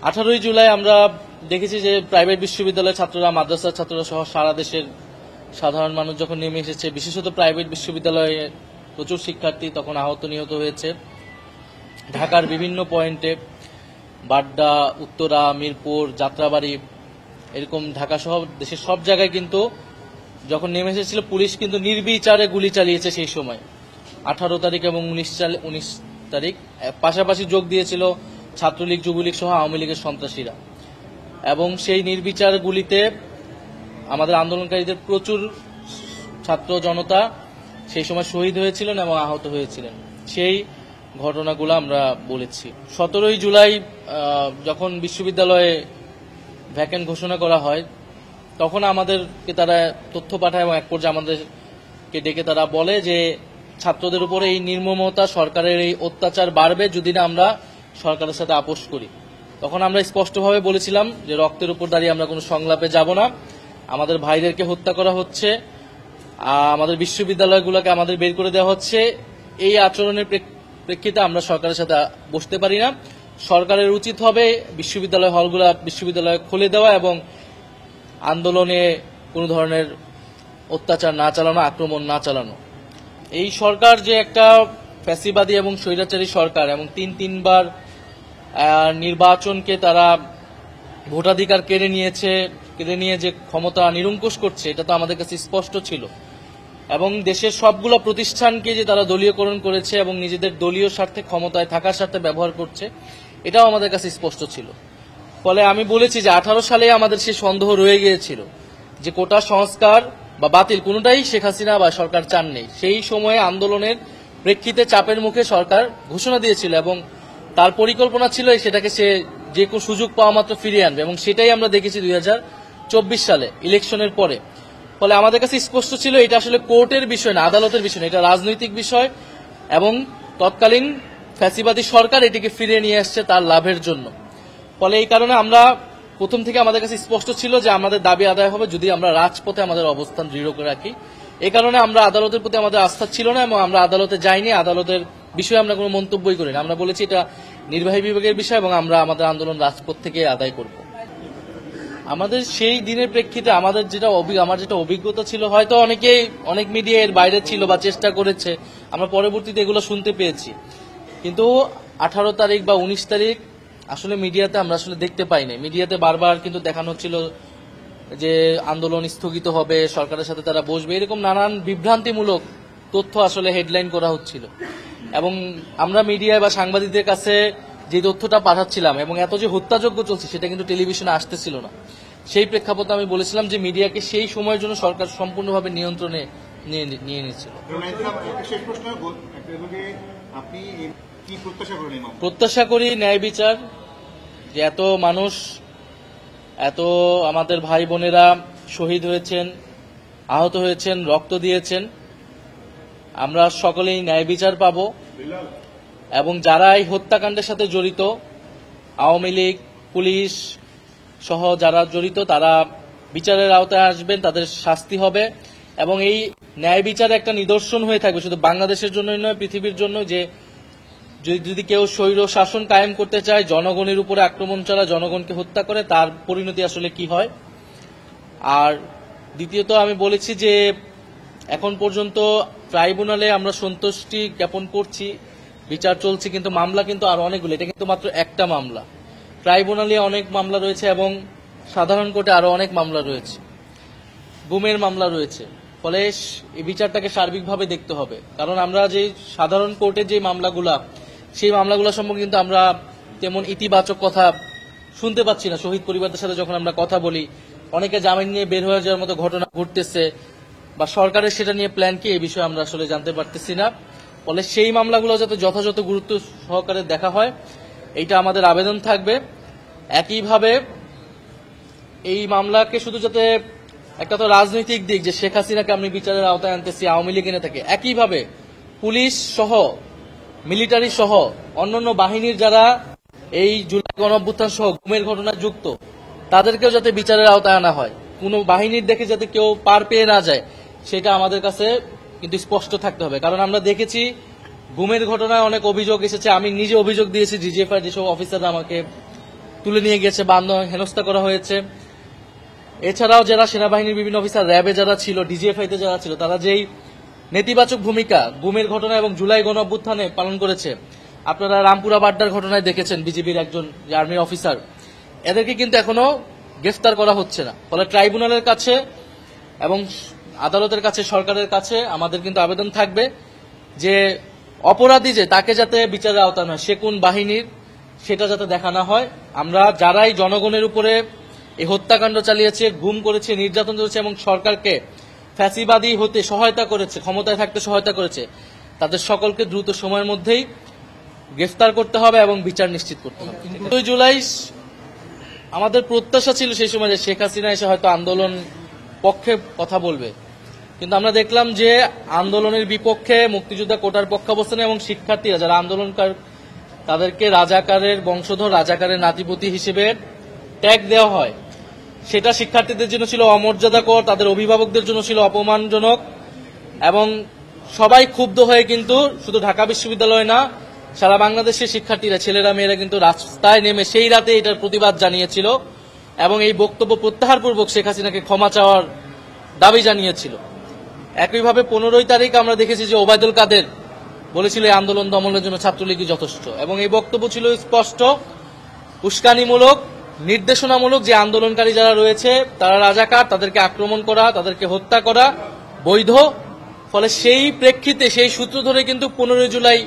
18ই জুলাই আমরা দেখেছি যে প্রাইভেট বিশ্ববিদ্যালয়ের ছাত্ররা, মাদ্রাসার ছাত্ররা সহ সারা দেশের সাধারণ মানুষ যখন নেমে এসেছে, বিশেষত প্রাইভেট বিশ্ববিদ্যালয়ে প্রচুর শিক্ষার্থী তখন আহত নিহত হয়েছে। ঢাকার বিভিন্ন পয়েন্টে, বাড্ডা, উত্তরা, মিরপুর, যাত্রাবাড়ি, এরকম ঢাকা সহ দেশের সব জায়গায় কিন্তু যখন নেমে এসেছিল পুলিশ কিন্তু নির্বিচারে গুলি চালিয়েছে সেই সময়। 18 তারিখ এবং 19 তারিখ পাশাপাশি যোগ দিয়েছিল ছাত্রলীগ, যুবলীগ সহ আওয়ামী লীগের সন্ত্রাসীরা, এবং সেই নির্বিচার গুলিতে আমাদের আন্দোলনকারীদের প্রচুর ছাত্র জনতা সেই সময় শহীদ হয়েছিলেন এবং আহত হয়েছিলেন। সেই ঘটনাগুলো আমরা বলেছি। 17ই জুলাই যখন বিশ্ববিদ্যালয়ে ভ্যাকেন্ট ঘোষণা করা হয় তখন আমাদেরকে তারা তথ্য পাঠায় এবং এক পর্যায়ে আমাদেরকে ডেকে তারা বলে যে ছাত্রদের উপরে এই নির্মমতা, সরকারের এই অত্যাচার বাড়বে যদি না আমরা সরকারের সাথে আপোষ করি। তখন আমরা স্পষ্টভাবে বলেছিলাম যে রক্তের উপর দাঁড়িয়ে আমরা কোনো সংলাপে যাব না। আমাদের ভাইদেরকে হত্যা করা হচ্ছে, আমাদের বিশ্ববিদ্যালয়গুলোকে আমাদের বের করে দেওয়া হচ্ছে, এই আচরণের প্রেক্ষিতে আমরা সরকারের সাথে বসতে পারি না। সরকারের উচিত হবে বিশ্ববিদ্যালয় হলগুলা বিশ্ববিদ্যালয় খুলে দেওয়া এবং আন্দোলনে কোনো ধরনের অত্যাচার না চালানো, আক্রমণ না চালানো। এই সরকার যে একটা ফ্যাসিবাদী এবং স্বৈরাচারী সরকার এবং তিনবার নির্বাচনকে তারা ভোটাধিকার কেড়ে নিয়ে যে ক্ষমতা নিরঙ্কুশ করছে, এটা তো আমাদের কাছে স্পষ্ট ছিল। এবং দেশের সবগুলো প্রতিষ্ঠানকে যে তারা দলীয়করণ করেছে এবং নিজেদের দলীয় স্বার্থে, ক্ষমতায় থাকার স্বার্থে ব্যবহার করছে, এটাও আমাদের কাছে স্পষ্ট ছিল। ফলে আমি বলেছি যে 18 সালে আমাদের সেই সন্দেহ রয়ে গিয়েছিল যে কোটা সংস্কার বা বাতিল কোনোটাই শেখ হাসিনা বা সরকার চাননি। সেই সময়ে আন্দোলনের প্রেক্ষিতে চাপের মুখে সরকার ঘোষণা দিয়েছিল এবং তার পরিকল্পনা ছিল সেটাকে সে যে কোনো সুযোগ পাওয়া মাত্র ফিরিয়ে আনবে, এবং সেটাই আমরা দেখেছি 2024 সালে ইলেকশনের পরে। ফলে আমাদের কাছে স্পষ্ট ছিল এটা আসলে কোর্টের বিষয় না, আদালতের বিষয় না, এটা রাজনৈতিক বিষয় এবং তৎকালীন ফ্যাসিবাদী সরকার এটিকে ফিরিয়ে নিয়ে আসছে তার লাভের জন্য। ফলে এই কারণে আমরা প্রথম থেকে আমাদের কাছে স্পষ্ট ছিল যে আমাদের দাবি আদায় হবে যদি আমরা রাজপথে আমাদের অবস্থান দৃঢ় করে রাখি। এই কারণে আমরা আদালতের প্রতি আমাদের আস্থা ছিল না এবং আমরা আদালতে যাইনি, আদালতের বিষয়ে আমরা কোনো মন্তব্যই করি না। আমরা বলেছি এটা নির্বাহী বিভাগের বিষয় এবং আমরা আমাদের আন্দোলন রাজপথ থেকে আদায় করব। আমাদের সেই দিনের প্রেক্ষিতে আমার যেটা অভিজ্ঞতা ছিল, হয়তো অনেক মিডিয়া এর বাইরে ছিল বা চেষ্টা করেছে, আমরা পরবর্তীতে এগুলো শুনতে পেয়েছি, কিন্তু 18 তারিখ বা 19 তারিখ আসলে মিডিয়াতে আমরা আসলে দেখতে পাইনি। মিডিয়াতে বারবার কিন্তু দেখানো হচ্ছিল যে আন্দোলন স্থগিত হবে, সরকারের সাথে তারা বসবে, এরকম নানান বিভ্রান্তিমূলক তথ্য আসলে হেডলাইন করা হচ্ছিল। এবং আমরা মিডিয়ায় বা সাংবাদিকদের কাছে যে তথ্যটা পাঠাচ্ছিলাম এবং এত যে হত্যাযজ্ঞ চলছে সেটা কিন্তু টেলিভিশনে আসতেছিল না। সেই প্রেক্ষাপটে আমি বলেছিলাম যে মিডিয়াকে সেই সময়ের জন্য সরকার সম্পূর্ণভাবে নিয়ন্ত্রণে নিয়ে নিচ্ছিল। প্রত্যাশা করি ন্যায় বিচার, যে এত মানুষ, এত আমাদের ভাই বোনেরা শহীদ হয়েছেন, আহত হয়েছেন, রক্ত দিয়েছেন, আমরা সকলেই ন্যায় বিচার পাব এবং যারা এই হত্যাকাণ্ডের সাথে জড়িত, আওয়ামী লীগ, পুলিশ সহ যারা জড়িত, তারা বিচারের আওতায় আসবেন, তাদের শাস্তি হবে এবং এই ন্যায় বিচার একটা নিদর্শন হয়ে থাকবে শুধু বাংলাদেশের জন্যই নয়, পৃথিবীর জন্য, যে যদি কেউ স্বৈর শাসন কায়েম করতে চায়, জনগণের উপরে আক্রমণ চালায়, জনগণকে হত্যা করে, তার পরিণতি আসলে কি হয়। আর দ্বিতীয়ত আমি বলেছি যে এখন পর্যন্ত ট্রাইব্যুনালে আমরা সন্তুষ্টি জ্ঞাপন করছি, বিচার চলছে, কিন্তু মামলা কিন্তু আরো অনেকগুলো, এটা কিন্তু মাত্র একটা মামলা। ট্রাইব্যুনালে অনেক মামলা রয়েছে এবং সাধারণ কোর্টে আরো অনেক মামলা রয়েছে, গুমের মামলা রয়েছে। ফলে এই বিচারটাকে সার্বিকভাবে দেখতে হবে, কারণ আমরা যে সাধারণ কোর্টের যে মামলাগুলা, সেই মামলাগুলো সম্পর্কে কিন্তু আমরা তেমন ইতিবাচক কথা শুনতে পাচ্ছি না। শহীদ পরিবারদের সাথে যখন আমরা কথা বলি, অনেকে জামিন নিয়ে বের হয়ে যাওয়ার মতো ঘটনা ঘটতেছে, বা সরকারের সেটা নিয়ে প্ল্যান কি, এই বিষয়ে আমরা আসলে জানতে পারতেছি না। ফলে সেই মামলাগুলো যাতে যথাযথ গুরুত্ব সহকারে দেখা হয়, এইটা আমাদের আবেদন থাকবে। একইভাবে এই মামলাকে শুধু যাতে একটা তো রাজনৈতিক দিক যে শেখ হাসিনাকে আমি বিচারের আওতায় আনতেছি, আওয়ামী লীগ এনে থাকে, একইভাবে পুলিশ সহ, মিলিটারি সহ অন্যান্য বাহিনীর যারা এই জুলাই গণঅভ্যুত্থান সহ গুমের ঘটনায় যুক্ত, তাদেরকেও যাতে বিচারের আওতায় আনা হয়, কোনো বাহিনীর দেখে যাতে কেউ পার পেয়ে না যায়, সেটা আমাদের কাছে কিন্তু স্পষ্ট থাকতে হবে। কারণ আমরা দেখেছি গুমের ঘটনায় অনেক অভিযোগ এসেছে, আমি নিজে অভিযোগ দিয়েছি, ডিজিএফআই যেসব অফিসাররা আমাকে তুলে নিয়ে গেছে বা হেনস্থা করা হয়েছে। এছাড়াও যারা সেনাবাহিনীর বিভিন্ন অফিসার, র্যাবে যারা ছিল, ডিজিএফআইতে যারা ছিল, তারা যেই নেতিবাচক ভূমিকা গুমের ঘটনা এবং জুলাই গণ অভ্যুত্থানে পালন করেছে, আপনারা রামপুরা বাড্ডার ঘটনায় দেখেছেন বিজিবির একজন আর্মির অফিসার, এদেরকে কিন্তু এখনো গ্রেফতার করা হচ্ছে না। ফলে ট্রাইব্যুনালের কাছে এবং আদালতের কাছে, সরকারের কাছে আমাদের কিন্তু আবেদন থাকবে যে অপরাধী যে তাকে যাতে বিচারের আওতায় নয়, সে কোন বাহিনীর সেটা যাতে দেখা না হয়। আমরা যারাই জনগণের উপরে এই হত্যাকাণ্ড চালিয়েছে, গুম করেছে, নির্যাতন করেছে এবং সরকারকে ফ্যাসিবাদী হতে সহায়তা করেছে, ক্ষমতায় থাকতে সহায়তা করেছে, তাদের সকলকে দ্রুত সময়ের মধ্যেই গ্রেফতার করতে হবে এবং বিচার নিশ্চিত করতে হবে। 2 জুলাই আমাদের প্রত্যাশা ছিল সেই সময় যে শেখ হাসিনা এসে হয়তো আন্দোলন পক্ষে কথা বলবে, কিন্তু আমরা দেখলাম যে আন্দোলনের বিপক্ষে মুক্তিযোদ্ধা কোটার পক্ষে অবস্থানে এবং শিক্ষার্থীরা যারা আন্দোলনকার তাদেরকে রাজাকারের বংশধর, রাজাকারের নাতিপতি হিসেবে ট্যাগ দেওয়া হয়, সেটা শিক্ষার্থীদের জন্য ছিল অমর্যাদাকর, তাদের অভিভাবকদের জন্য ছিল অপমানজনক এবং সবাই ক্ষুব্ধ হয়ে কিন্তু শুধু ঢাকা বিশ্ববিদ্যালয় না, সারা বাংলাদেশের শিক্ষার্থীরা, ছেলেরা মেয়েরা কিন্তু রাস্তায় নেমে সেই রাতে এটার প্রতিবাদ জানিয়েছিল এবং এই বক্তব্য প্রত্যাহারপূর্বক শেখ হাসিনাকে ক্ষমা চাওয়ার দাবি জানিয়েছিল। একইভাবে 15 তারিখ আমরা দেখেছি যে ওবায়দুল কাদের বলেছিল এই আন্দোলন দমনের জন্য ছাত্রলীগই যথেষ্ট এবং এই বক্তব্য ছিল স্পষ্ট, উস্কানিমূলক, নির্দেশনামূলক যে আন্দোলনকারী যারা রয়েছে তারা রাজাকার, তাদেরকে আক্রমণ করা, তাদেরকে হত্যা করা বৈধ। ফলে সেই প্রেক্ষিতে, সেই সূত্র ধরে কিন্তু 15 জুলাই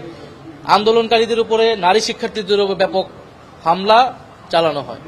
আন্দোলনকারীদের উপরে, নারী শিক্ষার্থীদের উপর ব্যাপক হামলা চালানো হয়।